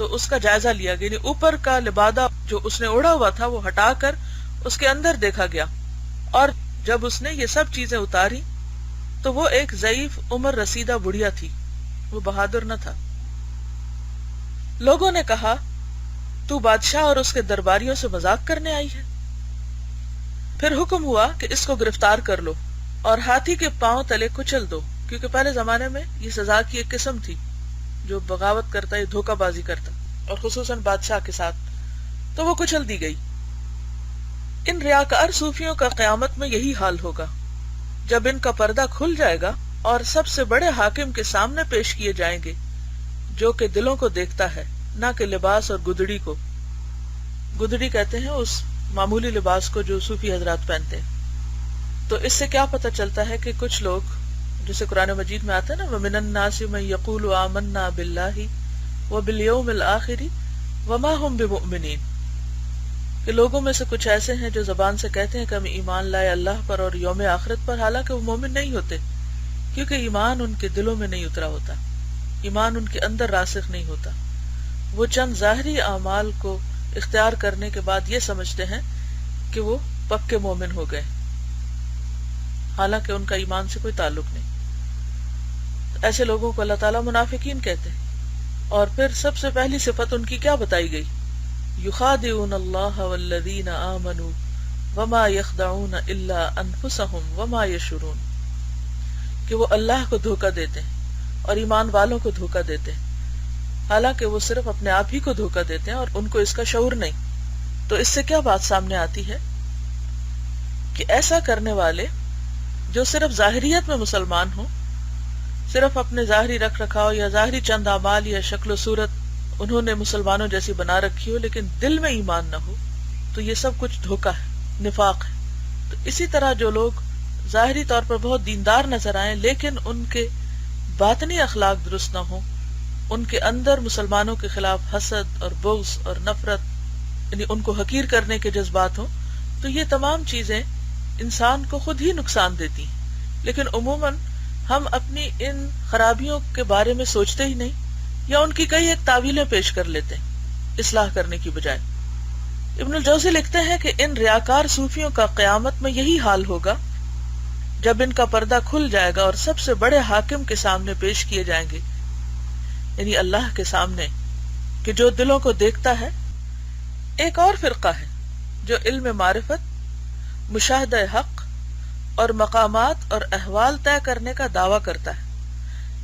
تو اس کا جائزہ لیا گیا، یعنی اوپر کا لبادہ جو اس نے اوڑھا ہوا تھا وہ ہٹا کر اس کے اندر دیکھا گیا، اور جب اس نے یہ سب چیزیں اتاری تو وہ ایک ضعیف عمر رسیدہ بڑھیا تھی، وہ بہادر نہ تھا۔ لوگوں نے کہا تو بادشاہ اور اس کے درباریوں سے مذاق کرنے آئی ہے؟ پھر حکم ہوا کہ اس کو گرفتار کر لو اور ہاتھی کے پاؤں تلے کچل دو، کیونکہ پہلے زمانے میں یہ سزا کی ایک قسم تھی، جو بغاوت کرتا ہے، دھوکہ بازی کرتا، اور خصوصاً بادشاہ کے ساتھ، تو وہ کچل دی گئی۔ ان ریاکار صوفیوں کا قیامت میں یہی حال ہوگا، جب ان کا پردہ کھل جائے گا اور سب سے بڑے حاکم کے سامنے پیش کیے جائیں گے، جو کہ دلوں کو دیکھتا ہے، نہ کہ لباس اور گدڑی کو۔ گدڑی کہتے ہیں اس معمولی لباس کو جو صوفی حضرات پہنتے ہیں۔ تو اس سے کیا پتہ چلتا ہے کہ کچھ لوگ، جسے قرآن مجید میں آتا ہے نا وَمِنَ النَّاسِ مَن يَقُولُ آمَنَّا بِاللَّهِ وَبِالْيَوْمِ الْآخِرِ وَمَا هُمْ بِمُؤْمِنِينَ، کہ لوگوں میں سے کچھ ایسے ہیں جو زبان سے کہتے ہیں کہ ہم ایمان لائے اللہ پر اور یوم آخرت پر، حالانکہ وہ مومن نہیں ہوتے، کیونکہ ایمان ان کے دلوں میں نہیں اترا ہوتا، ایمان ان کے اندر راسخ نہیں ہوتا۔ وہ چند ظاہری اعمال کو اختیار کرنے کے بعد یہ سمجھتے ہیں کہ وہ پکے مومن ہو گئے، حالانکہ ان کا ایمان سے کوئی تعلق نہیں۔ ایسے لوگوں کو اللہ تعالیٰ منافقین کہتے ہیں، اور پھر سب سے پہلی صفت ان کی کیا بتائی گئی؟ یخادعون اللہ والذین آمنوا وما یخدعون الا انفسهم وما یشعرون، کہ وہ اللہ کو دھوکہ دیتے ہیں اور ایمان والوں کو دھوکہ دیتے ہیں، حالانکہ وہ صرف اپنے آپ ہی کو دھوکہ دیتے ہیں اور ان کو اس کا شعور نہیں۔ تو اس سے کیا بات سامنے آتی ہے کہ ایسا کرنے والے جو صرف ظاہریت میں مسلمان ہوں، صرف اپنے ظاہری رکھ رکھاؤ یا ظاہری چند اعمال یا شکل و صورت انہوں نے مسلمانوں جیسی بنا رکھی ہو، لیکن دل میں ایمان نہ ہو، تو یہ سب کچھ دھوکہ ہے، نفاق ہے۔ تو اسی طرح جو لوگ ظاہری طور پر بہت دیندار نظر آئیں لیکن ان کے باطنی اخلاق درست نہ ہوں، ان کے اندر مسلمانوں کے خلاف حسد اور بغض اور نفرت، یعنی ان کو حقیر کرنے کے جذبات ہوں، تو یہ تمام چیزیں انسان کو خود ہی نقصان دیتی ہیں، لیکن عموماً ہم اپنی ان خرابیوں کے بارے میں سوچتے ہی نہیں، یا ان کی کئی ایک تعویلیں پیش کر لیتے ہیں اصلاح کرنے کی بجائے۔ ابن الجوزی لکھتے ہیں کہ ان ریاکار صوفیوں کا قیامت میں یہی حال ہوگا جب ان کا پردہ کھل جائے گا اور سب سے بڑے حاکم کے سامنے پیش کیے جائیں گے، یعنی اللہ کے سامنے، کہ جو دلوں کو دیکھتا ہے۔ ایک اور فرقہ ہے جو علم معرفت، مشاہدہ حق اور مقامات اور احوال طے کرنے کا دعویٰ کرتا ہے،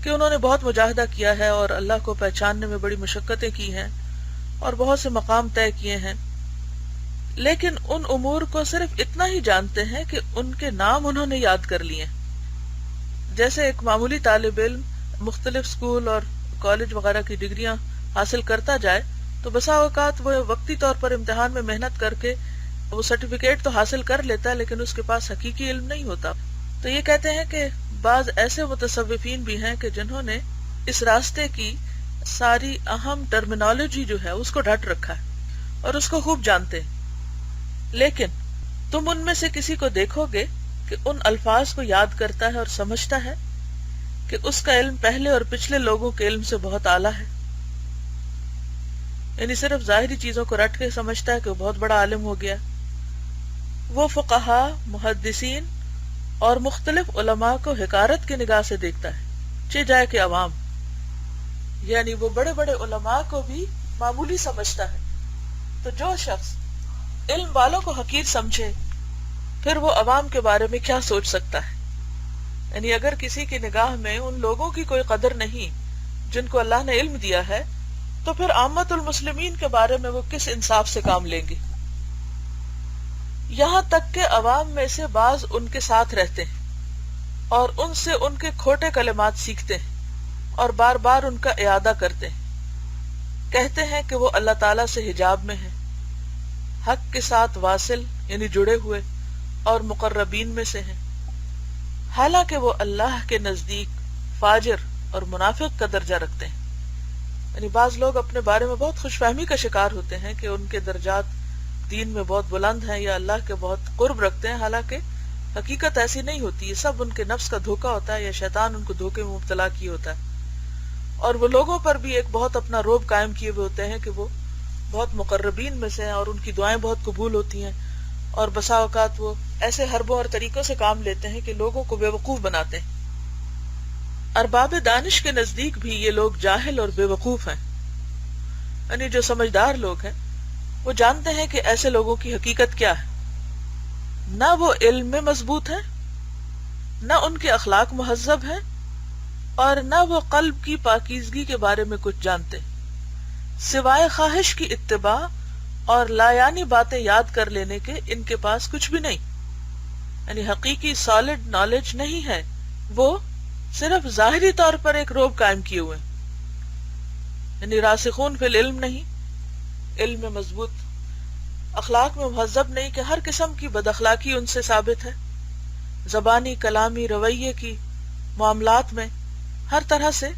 کہ انہوں نے بہت مجاہدہ کیا ہے اور اللہ کو پہچاننے میں بڑی مشقتیں کی ہیں اور بہت سے مقام طے کیے ہیں، لیکن ان امور کو صرف اتنا ہی جانتے ہیں کہ ان کے نام انہوں نے یاد کر لیے ہیں۔ جیسے ایک معمولی طالب علم مختلف سکول اور کالج وغیرہ کی ڈگریاں حاصل کرتا جائے تو بسا اوقات وہ وقتی طور پر امتحان میں محنت کر کے وہ سرٹیفکیٹ تو حاصل کر لیتا ہے، لیکن اس کے پاس حقیقی علم نہیں ہوتا۔ تو یہ کہتے ہیں کہ بعض ایسے متصوفین بھی ہیں کہ جنہوں نے اس راستے کی ساری اہم ٹرمینالوجی جو ہے اس کو ڈھٹ رکھا ہے اور اس کو خوب جانتے ہیں، لیکن تم ان میں سے کسی کو دیکھو گے کہ ان الفاظ کو یاد کرتا ہے اور سمجھتا ہے کہ اس کا علم پہلے اور پچھلے لوگوں کے علم سے بہت اعلیٰ ہے، یعنی صرف ظاہری چیزوں کو رٹ کے سمجھتا ہے کہ وہ بہت بڑا عالم ہو گیا۔ وہ فقہا، محدثین اور مختلف علماء کو حقارت کی نگاہ سے دیکھتا ہے، چہ جائے کہ عوام، یعنی وہ بڑے بڑے علماء کو بھی معمولی سمجھتا ہے۔ تو جو شخص علم والوں کو حقیر سمجھے پھر وہ عوام کے بارے میں کیا سوچ سکتا ہے؟ یعنی اگر کسی کی نگاہ میں ان لوگوں کی کوئی قدر نہیں جن کو اللہ نے علم دیا ہے، تو پھر عامت المسلمین کے بارے میں وہ کس انصاف سے کام لیں گے؟ یہاں تک کہ عوام میں سے بعض ان کے ساتھ رہتے ہیں اور ان سے ان کے کھوٹے کلمات سیکھتے ہیں اور بار بار ان کا اعادہ کرتے ہیں، کہتے ہیں کہ وہ اللہ تعالیٰ سے حجاب میں ہیں، حق کے ساتھ واصل یعنی جڑے ہوئے اور مقربین میں سے ہیں، حالانکہ وہ اللہ کے نزدیک فاجر اور منافق کا درجہ رکھتے ہیں۔ یعنی بعض لوگ اپنے بارے میں بہت خوش فہمی کا شکار ہوتے ہیں کہ ان کے درجات دین میں بہت بلند ہیں یا اللہ کے بہت قرب رکھتے ہیں، حالانکہ حقیقت ایسی نہیں ہوتی، یہ سب ان کے نفس کا دھوکہ ہوتا ہے یا شیطان ان کو دھوکے میں مبتلا کیے ہوتا ہے۔ اور وہ لوگوں پر بھی ایک بہت اپنا روب قائم کیے ہوئے ہوتے ہیں کہ وہ بہت مقربین میں سے ہیں اور ان کی دعائیں بہت قبول ہوتی ہیں، اور بسا اوقات وہ ایسے حربوں اور طریقوں سے کام لیتے ہیں کہ لوگوں کو بے وقوف بناتے ہیں۔ ارباب دانش کے نزدیک بھی یہ لوگ جاہل اور بے وقوف ہیں، یعنی جو سمجھدار لوگ ہیں وہ جانتے ہیں کہ ایسے لوگوں کی حقیقت کیا ہے، نہ وہ علم میں مضبوط ہیں، نہ ان کے اخلاق مہذب ہیں، اور نہ وہ قلب کی پاکیزگی کے بارے میں کچھ جانتے، سوائے خواہش کی اتباع اور لایانی باتیں یاد کر لینے کے ان کے پاس کچھ بھی نہیں، یعنی حقیقی سالڈ نالج نہیں ہے، وہ صرف ظاہری طور پر ایک روب قائم کیے ہوئے ہیں، یعنی راسخون فی العلم نہیں، علم میں مضبوط، اخلاق میں مہذب نہیں کہ ہر قسم کی بد اخلاقی ان سے ثابت ہے، زبانی کلامی رویے کی معاملات میں ہر طرح سے،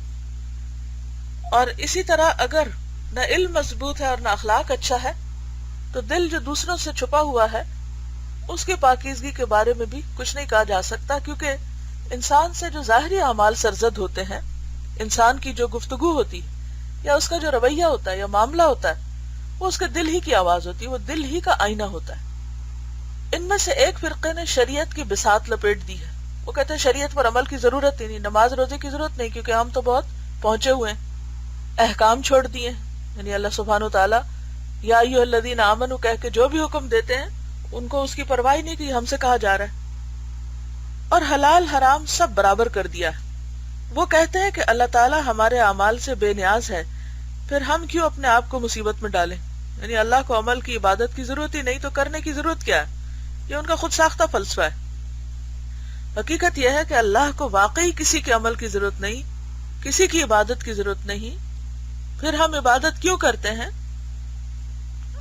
اور اسی طرح اگر نہ علم مضبوط ہے اور نہ اخلاق اچھا ہے تو دل جو دوسروں سے چھپا ہوا ہے اس کی پاکیزگی کے بارے میں بھی کچھ نہیں کہا جا سکتا، کیونکہ انسان سے جو ظاہری اعمال سرزد ہوتے ہیں، انسان کی جو گفتگو ہوتی ہے یا اس کا جو رویہ ہوتا ہے یا معاملہ ہوتا ہے، وہ اس کے دل ہی کی آواز ہوتی ہے، وہ دل ہی کا آئینہ ہوتا ہے۔ ان میں سے ایک فرقے نے شریعت کی بساط لپیٹ دی ہے، وہ کہتے ہیں شریعت پر عمل کی ضرورت ہی نہیں، نماز روزے کی ضرورت نہیں، کیونکہ ہم تو بہت پہنچے ہوئے ہیں، احکام چھوڑ دیے ہیں، یعنی اللہ سبحانہ و تعالیٰ یا ایھا الذین آمنوا کہہ کے جو بھی حکم دیتے ہیں ان کو اس کی پرواہ نہیں کہ ہم سے کہا جا رہا ہے، اور حلال حرام سب برابر کر دیا ہے۔ وہ کہتے ہیں کہ اللہ تعالیٰ ہمارے اعمال سے بے نیاز ہے، پھر ہم کیوں اپنے آپ کو مصیبت میں ڈالیں، یعنی اللہ کو عمل کی عبادت کی ضرورت ہی نہیں تو کرنے کی ضرورت کیا ہے، یہ ان کا خود ساختہ فلسفہ ہے۔ حقیقت یہ ہے کہ اللہ کو واقعی کسی کے عمل کی ضرورت نہیں، کسی کی عبادت کی ضرورت نہیں، پھر ہم عبادت کیوں کرتے ہیں،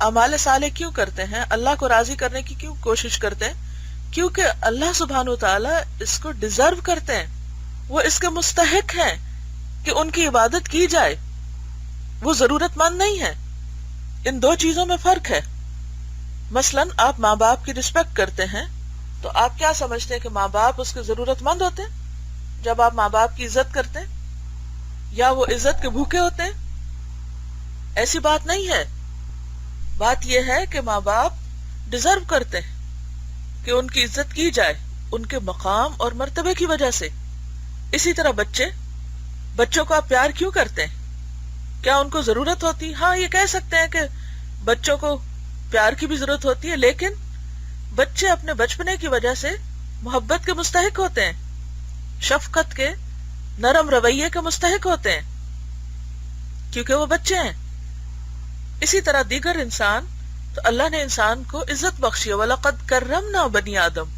اعمال صالح کیوں کرتے ہیں، اللہ کو راضی کرنے کی کیوں کوشش کرتے ہیں، کیونکہ اللہ سبحانہ وتعالی اس کو ڈیزرو کرتے ہیں، وہ اس کے مستحق ہیں کہ ان کی عبادت کی جائے، وہ ضرورت مند نہیں ہے۔ ان دو چیزوں میں فرق ہے۔ مثلا آپ ماں باپ کی رسپیکٹ کرتے ہیں تو آپ کیا سمجھتے ہیں کہ ماں باپ اس کے ضرورت مند ہوتے ہیں؟ جب آپ ماں باپ کی عزت کرتے ہیں یا وہ عزت کے بھوکے ہوتے ہیں؟ ایسی بات نہیں ہے۔ بات یہ ہے کہ ماں باپ ڈیزرو کرتے ہیں کہ ان کی عزت کی جائے ان کے مقام اور مرتبے کی وجہ سے۔ اسی طرح بچوں کو آپ پیار کیوں کرتے ہیں؟ کیا ان کو ضرورت ہوتی؟ ہاں، یہ کہہ سکتے ہیں کہ بچوں کو پیار کی بھی ضرورت ہوتی ہے، لیکن بچے اپنے بچپنے کی وجہ سے محبت کے مستحق ہوتے ہیں، شفقت کے، نرم رویے کے مستحق ہوتے ہیں، کیونکہ وہ بچے ہیں۔ اسی طرح دیگر انسان، تو اللہ نے انسان کو عزت بخشی ہے، وَلَقَدْ كَرَّمْنَا بَنِي آدم،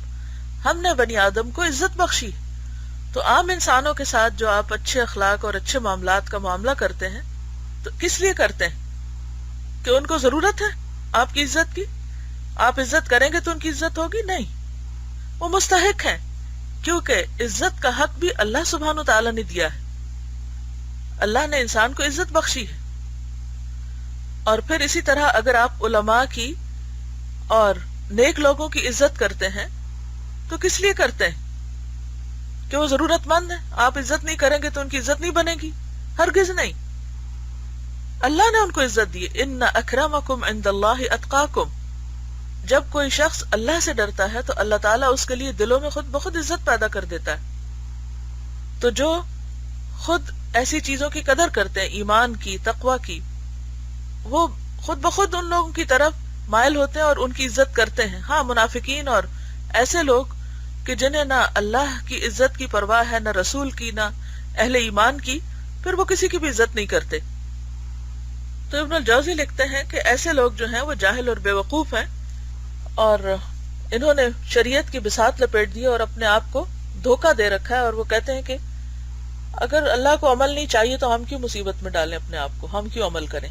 ہم نے بنی آدم کو عزت بخشی۔ تو عام انسانوں کے ساتھ جو آپ اچھے اخلاق اور اچھے معاملات کا معاملہ کرتے ہیں تو کس لیے کرتے ہیں؟ کہ ان کو ضرورت ہے آپ کی عزت کی؟ آپ عزت کریں گے تو ان کی عزت ہوگی؟ نہیں، وہ مستحق ہیں، کیونکہ عزت کا حق بھی اللہ سبحانہ تعالیٰ نے دیا ہے، اللہ نے انسان کو عزت بخشی ہے۔ اور پھر اسی طرح اگر آپ علماء کی اور نیک لوگوں کی عزت کرتے ہیں تو کس لیے کرتے ہیں؟ کہ وہ ضرورت مند ہے، آپ عزت نہیں کریں گے تو ان کی عزت نہیں بنے گی؟ ہرگز نہیں، اللہ نے ان کو عزت دی۔ ان اکرمکم عند اللہ اتقاکم، جب کوئی شخص اللہ سے ڈرتا ہے تو اللہ تعالیٰ اس کے لیے دلوں میں خود بخود عزت پیدا کر دیتا ہے۔ تو جو خود ایسی چیزوں کی قدر کرتے ہیں، ایمان کی، تقوی کی، وہ خود بخود ان لوگوں کی طرف مائل ہوتے ہیں اور ان کی عزت کرتے ہیں۔ ہاں، منافقین اور ایسے لوگ کہ جنہیں نہ اللہ کی عزت کی پرواہ ہے، نہ رسول کی، نہ اہل ایمان کی، پھر وہ کسی کی بھی عزت نہیں کرتے۔ تو ابن الجوزی لکھتے ہیں کہ ایسے لوگ جو ہیں وہ جاہل اور بے وقوف ہیں، اور انہوں نے شریعت کی بساط لپیٹ دی اور اپنے آپ کو دھوکہ دے رکھا ہے، اور وہ کہتے ہیں کہ اگر اللہ کو عمل نہیں چاہیے تو ہم کیوں مصیبت میں ڈالیں اپنے آپ کو، ہم کیوں عمل کریں۔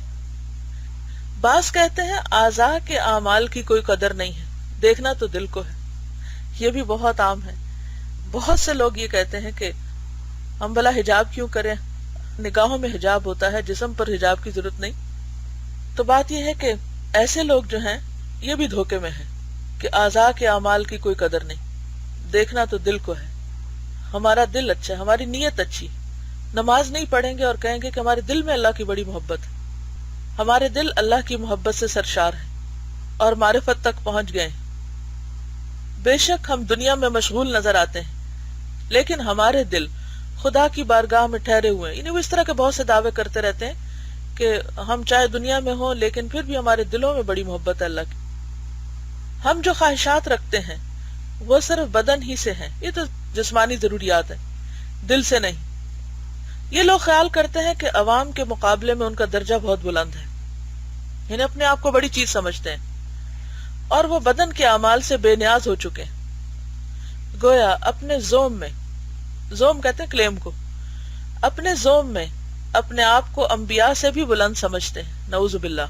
بعض کہتے ہیں اعضاء کے اعمال کی کوئی قدر نہیں ہے، دیکھنا تو دل کو ہے۔ یہ بھی بہت عام ہے، بہت سے لوگ یہ کہتے ہیں کہ ہم بھلا حجاب کیوں کریں، نگاہوں میں حجاب ہوتا ہے، جسم پر حجاب کی ضرورت نہیں۔ تو بات یہ ہے کہ ایسے لوگ جو ہیں یہ بھی دھوکے میں ہیں کہ اعضاء کے اعمال کی کوئی قدر نہیں، دیکھنا تو دل کو ہے، ہمارا دل اچھا ہے، ہماری نیت اچھی، نماز نہیں پڑھیں گے اور کہیں گے کہ ہمارے دل میں اللہ کی بڑی محبت ہے، ہمارے دل اللہ کی محبت سے سرشار ہیں اور معرفت تک پہنچ گئے ہیں۔ بے شک ہم دنیا میں مشغول نظر آتے ہیں، لیکن ہمارے دل خدا کی بارگاہ میں ٹھہرے ہوئے ہیں۔ یعنی وہ اس طرح کے بہت سے دعوے کرتے رہتے ہیں کہ ہم چاہے دنیا میں ہوں لیکن پھر بھی ہمارے دلوں میں بڑی محبت ہے اللہ کی۔ ہم جو خواہشات رکھتے ہیں وہ صرف بدن ہی سے ہیں، یہ تو جسمانی ضروریات ہیں، دل سے نہیں۔ یہ لوگ خیال کرتے ہیں کہ عوام کے مقابلے میں ان کا درجہ بہت بلند ہے، یعنی اپنے آپ کو بڑی چیز سمجھتے ہیں، اور وہ بدن کے اعمال سے بے نیاز ہو چکے ہیں۔ گویا اپنے زوم میں، زوم کہتے ہیں کلیم کو، اپنے زوم میں اپنے آپ کو انبیاء سے بھی بلند سمجھتے ہیں، نعوذ باللہ،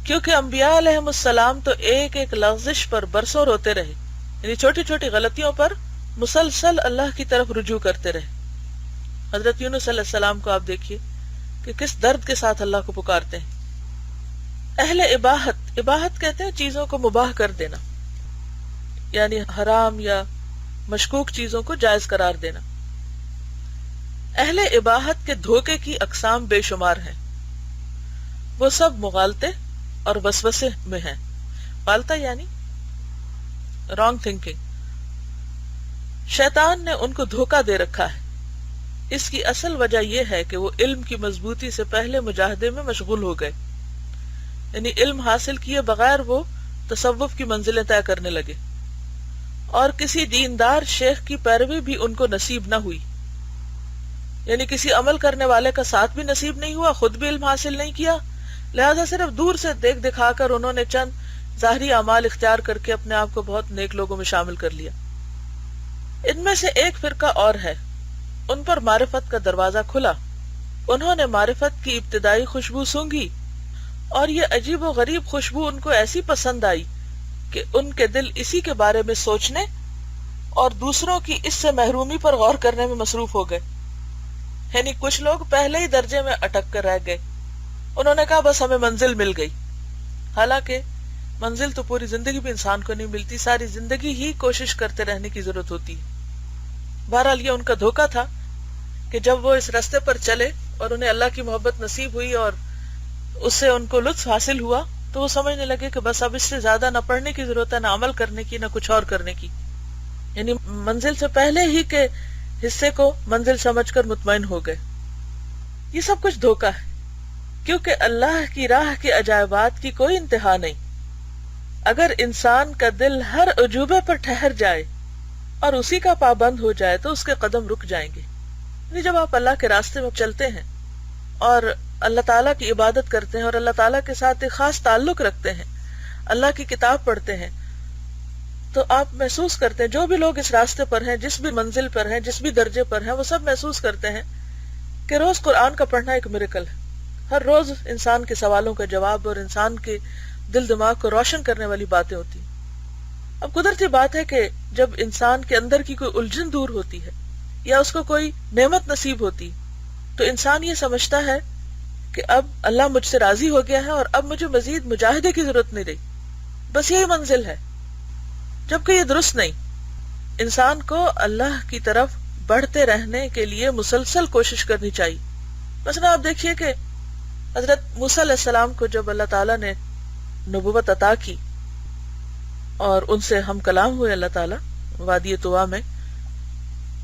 کیونکہ انبیاء علیہم السلام تو ایک ایک لغزش پر برسوں روتے رہے، یعنی چھوٹی چھوٹی غلطیوں پر مسلسل اللہ کی طرف رجوع کرتے رہے۔ حضرت یونس علیہ السلام کو آپ دیکھیے کہ کس درد کے ساتھ اللہ کو پکارتے ہیں۔ اہل اباحت، اباحت کہتے ہیں چیزوں کو مباح کر دینا، یعنی حرام یا مشکوک چیزوں کو جائز قرار دینا۔ اہل اباحت کے دھوکے کی اقسام بے شمار ہیں، وہ سب مغالطے اور وسوسے میں ہیں۔ غالطہ یعنی رانگ تھنکنگ۔ شیطان نے ان کو دھوکہ دے رکھا ہے۔ اس کی اصل وجہ یہ ہے کہ وہ علم کی مضبوطی سے پہلے مجاہدے میں مشغول ہو گئے، یعنی علم حاصل کیے بغیر وہ تصوف کی منزلیں طے کرنے لگے، اور کسی دیندار شیخ کی پیروی بھی ان کو نصیب نہ ہوئی، یعنی کسی عمل کرنے والے کا ساتھ بھی نصیب نہیں ہوا، خود بھی علم حاصل نہیں کیا، لہذا صرف دور سے دیکھ دکھا کر انہوں نے چند ظاہری اعمال اختیار کر کے اپنے آپ کو بہت نیک لوگوں میں شامل کر لیا۔ ان میں سے ایک فرقہ اور ہے، ان پر معرفت کا دروازہ کھلا، انہوں نے معرفت کی ابتدائی خوشبو سونگھی، اور یہ عجیب و غریب خوشبو ان کو ایسی پسند آئی کہ ان کے دل اسی کے بارے میں سوچنے اور دوسروں کی اس سے محرومی پر غور کرنے میں مصروف ہو گئے۔ یعنی کچھ لوگ پہلے ہی درجے میں اٹک کر رہ گئے، انہوں نے کہا بس ہمیں منزل مل گئی، حالانکہ منزل تو پوری زندگی بھی انسان کو نہیں ملتی، ساری زندگی ہی کوشش کرتے رہنے کی ضرورت ہوتی ہے۔ بہرحال یہ ان کا دھوکہ تھا کہ جب وہ اس راستے پر چلے اور انہیں اللہ کی محبت نصیب ہوئی اور اس سے ان کو لطف حاصل ہوا، تو وہ سمجھنے لگے کہ بس اب اس سے زیادہ نہ پڑھنے کی ضرورت ہے، نہ عمل کرنے کی، نہ کچھ اور کرنے کی، یعنی منزل سے پہلے ہی کے حصے کو منزل سمجھ کر مطمئن ہو گئے۔ یہ سب کچھ دھوکہ ہے، کیونکہ اللہ کی راہ کے عجائبات کی کوئی انتہا نہیں۔ اگر انسان کا دل ہر عجوبے پر ٹھہر جائے اور اسی کا پابند ہو جائے تو اس کے قدم رک جائیں گے۔ یعنی جب آپ اللہ کے راستے میں چلتے ہیں اور اللہ تعالیٰ کی عبادت کرتے ہیں اور اللہ تعالیٰ کے ساتھ ایک خاص تعلق رکھتے ہیں، اللہ کی کتاب پڑھتے ہیں، تو آپ محسوس کرتے ہیں، جو بھی لوگ اس راستے پر ہیں، جس بھی منزل پر ہیں، جس بھی درجے پر ہیں، وہ سب محسوس کرتے ہیں کہ روز قرآن کا پڑھنا ایک میریکل ہے۔ ہر روز انسان کے سوالوں کا جواب اور انسان کے دل دماغ کو روشن کرنے والی باتیں ہوتی ہیں۔ اب قدرتی بات ہے کہ جب انسان کے اندر کی کوئی الجھن دور ہوتی ہے یا اس کو کوئی نعمت نصیب ہوتی تو انسان یہ سمجھتا ہے کہ اب اللہ مجھ سے راضی ہو گیا ہے اور اب مجھے مزید مجاہدے کی ضرورت نہیں رہی، بس یہی منزل ہے، جبکہ یہ درست نہیں۔ انسان کو اللہ کی طرف بڑھتے رہنے کے لیے مسلسل کوشش کرنی چاہیے۔ مثلا آپ دیکھیے کہ حضرت موسیٰ علیہ السلام کو جب اللہ تعالیٰ نے نبوت عطا کی اور ان سے ہم کلام ہوئے اللہ تعالیٰ وادی طوا میں،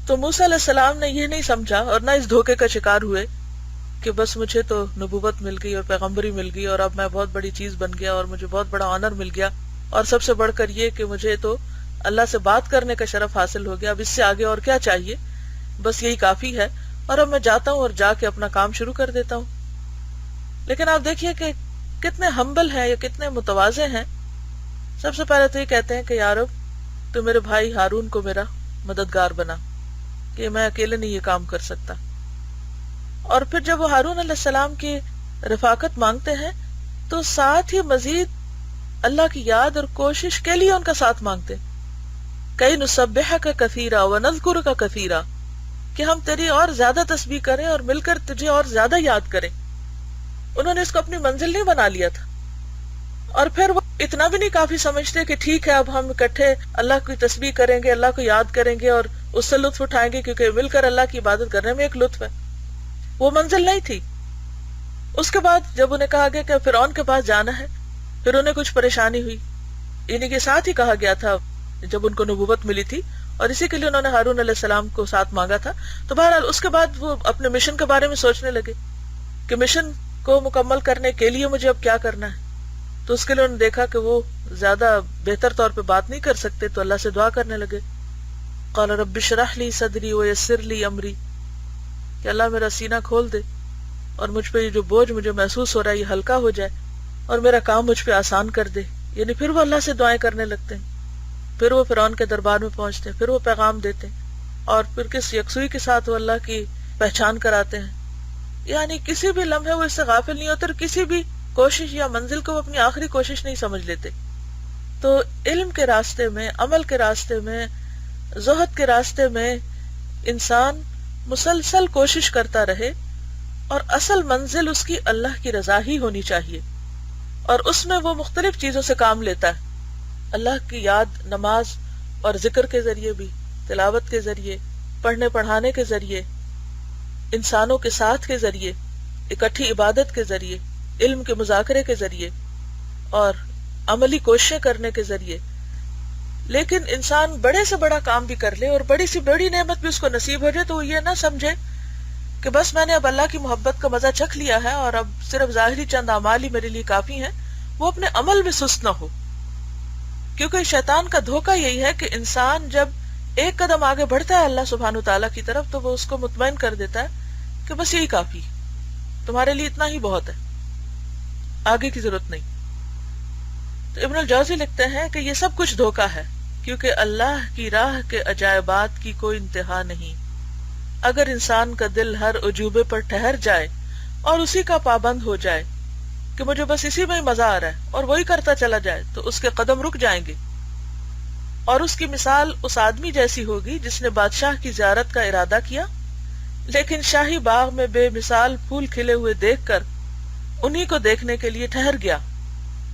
تو موسیٰ علیہ السلام نے یہ نہیں سمجھا اور نہ اس دھوکے کا شکار ہوئے کہ بس مجھے تو نبوت مل گئی اور پیغمبری مل گئی اور اب میں بہت بڑی چیز بن گیا اور مجھے بہت بڑا آنر مل گیا، اور سب سے بڑھ کر یہ کہ مجھے تو اللہ سے بات کرنے کا شرف حاصل ہو گیا، اب اس سے آگے اور کیا چاہیے، بس یہی کافی ہے، اور اب میں جاتا ہوں اور جا کے اپنا کام شروع کر دیتا ہوں۔ لیکن آپ دیکھیے کہ کتنے ہمبل ہیں یا کتنے متواضع ہیں۔ سب سے پہلے تو یہ کہتے ہیں کہ یا رب تو میرے بھائی ہارون کو میرا مددگار بنا، کہ میں اکیلے نہیں یہ کام کر سکتا۔ اور پھر جب وہ ہارون علیہ السلام کی رفاقت مانگتے ہیں تو ساتھ ہی مزید اللہ کی یاد اور کوشش کے لیے ان کا ساتھ مانگتے ہیں، کئی نسبحک کثیرا ونذکرک کثیرا، کہ ہم تیری اور زیادہ تسبیح کریں اور مل کر تجھے اور زیادہ یاد کریں۔ انہوں نے اس کو اپنی منزل نہیں بنا لیا تھا، اور پھر وہ اتنا بھی نہیں کافی سمجھتے کہ ٹھیک ہے اب ہم اکٹھے اللہ کی تسبیح کریں گے، اللہ کو یاد کریں گے اور اس سے لطف اٹھائیں گے، کیونکہ مل کر اللہ کی عبادت کرنے میں ایک لطف ہے۔ وہ منزل نہیں تھی. اس کے بعد جب انہیں کہا گیا کہ فرعون کے پاس جانا ہے، پھر انہیں کچھ پریشانی ہوئی، یعنی کہ ساتھ ہی کہا گیا تھا جب ان کو نبوت ملی تھی، اور اسی کے لیے انہوں نے ہارون علیہ السلام کو ساتھ مانگا تھا. تو بہرحال اس کے بعد وہ اپنے مشن کے بارے میں سوچنے لگے کہ مشن کو مکمل کرنے کے لیے مجھے اب کیا کرنا ہے. تو اس کے لیے انہوں نے دیکھا کہ وہ زیادہ بہتر طور پہ بات نہیں کر سکتے، تو اللہ سے دعا کرنے لگے. قال رب اشرح لی صدری ویسر لی امری، کہ اللہ میرا سینہ کھول دے اور مجھ پہ یہ جو بوجھ مجھے محسوس ہو رہا ہے یہ ہلکا ہو جائے اور میرا کام مجھ پہ آسان کر دے. یعنی پھر وہ اللہ سے دعائیں کرنے لگتے ہیں، پھر وہ فرعون کے دربار میں پہنچتے ہیں، پھر وہ پیغام دیتے ہیں، اور پھر کس یکسوئی کے ساتھ وہ اللہ کی پہچان کراتے ہیں. یعنی کسی بھی لمحے وہ اس سے غافل نہیں ہوتے، اور کسی بھی کوشش یا منزل کو وہ اپنی آخری کوشش نہیں سمجھ لیتے. تو علم کے راستے میں، عمل کے راستے میں، زہد کے راستے میں انسان مسلسل کوشش کرتا رہے، اور اصل منزل اس کی اللہ کی رضا ہی ہونی چاہیے. اور اس میں وہ مختلف چیزوں سے کام لیتا ہے، اللہ کی یاد نماز اور ذکر کے ذریعے بھی، تلاوت کے ذریعے، پڑھنے پڑھانے کے ذریعے، انسانوں کے ساتھ کے ذریعے، اکٹھی عبادت کے ذریعے، علم کے مذاکرے کے ذریعے، اور عملی کوششیں کرنے کے ذریعے. لیکن انسان بڑے سے بڑا کام بھی کر لے اور بڑی سی بڑی نعمت بھی اس کو نصیب ہو جائے تو وہ یہ نہ سمجھے کہ بس میں نے اب اللہ کی محبت کا مزہ چکھ لیا ہے اور اب صرف ظاہری چند اعمال ہی میرے لیے کافی ہیں. وہ اپنے عمل میں سست نہ ہو، کیونکہ شیطان کا دھوکہ یہی ہے کہ انسان جب ایک قدم آگے بڑھتا ہے اللہ سبحانہ وتعالیٰ کی طرف تو وہ اس کو مطمئن کر دیتا ہے کہ بس یہی کافی، تمہارے لیے اتنا ہی بہت ہے، آگے کی ضرورت نہیں. تو ابن الجوزی لکھتے ہیں کہ یہ سب کچھ دھوکہ ہے، کیونکہ اللہ کی راہ کے عجائبات کی کوئی انتہا نہیں. اگر انسان کا دل ہر عجوبے پر ٹھہر جائے اور اسی کا پابند ہو جائے کہ مجھے بس اسی میں ہی مزہ آ رہا ہے اور وہی کرتا چلا جائے، تو اس کے قدم رک جائیں گے. اور اس کی مثال اس آدمی جیسی ہوگی جس نے بادشاہ کی زیارت کا ارادہ کیا لیکن شاہی باغ میں بے مثال پھول کھلے ہوئے دیکھ کر انہی کو دیکھنے کے لیے ٹھہر گیا،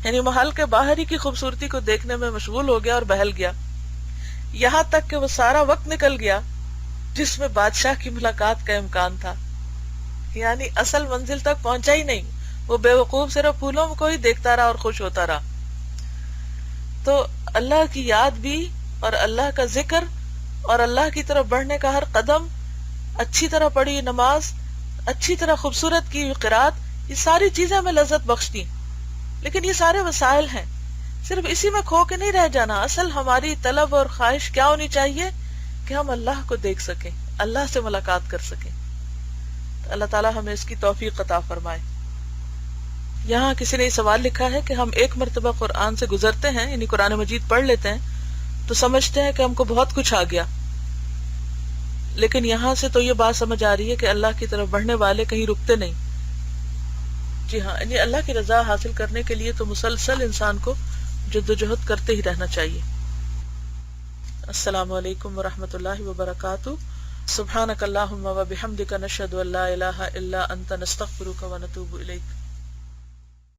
یعنی محل کے باہر ہی کی خوبصورتی کو دیکھنے میں مشغول ہو گیا اور بہل گیا، یہاں تک کہ وہ سارا وقت نکل گیا جس میں بادشاہ کی ملاقات کا امکان تھا. یعنی اصل منزل تک پہنچا ہی نہیں، وہ بے وقوف صرف پھولوں کو ہی دیکھتا رہا اور خوش ہوتا رہا. تو اللہ کی یاد بھی اور اللہ کا ذکر اور اللہ کی طرف بڑھنے کا ہر قدم، اچھی طرح پڑھی نماز، اچھی طرح خوبصورت کی قرات، یہ ساری چیزیں ہمیں لذت بخشتی ہیں. لیکن یہ سارے وسائل ہیں، صرف اسی میں کھو کے نہیں رہ جانا. اصل ہماری طلب اور خواہش کیا ہونی چاہیے کہ ہم اللہ کو دیکھ سکیں، اللہ سے ملاقات کر سکیں. اللہ تعالیٰ ہمیں اس کی توفیق عطا فرمائے. یہاں کسی نے یہ سوال لکھا ہے کہ ہم ایک مرتبہ قرآن سے گزرتے ہیں، یعنی قرآن مجید پڑھ لیتے ہیں تو سمجھتے ہیں کہ ہم کو بہت کچھ آ گیا، لیکن یہاں سے تو یہ بات سمجھ آ رہی ہے کہ اللہ کی طرف بڑھنے والے کہیں رکتے نہیں. جی ہاں، یعنی اللہ کی رضا حاصل کرنے کے لیے تو مسلسل انسان کو جدوجہد کرتے ہی رہنا چاہیے. السلام علیکم ورحمۃ اللہ وبرکاتہ. سبحانک اللہم وبحمدک نشہد ان لا الہ الا انت نستغفرک ونتوب الیک.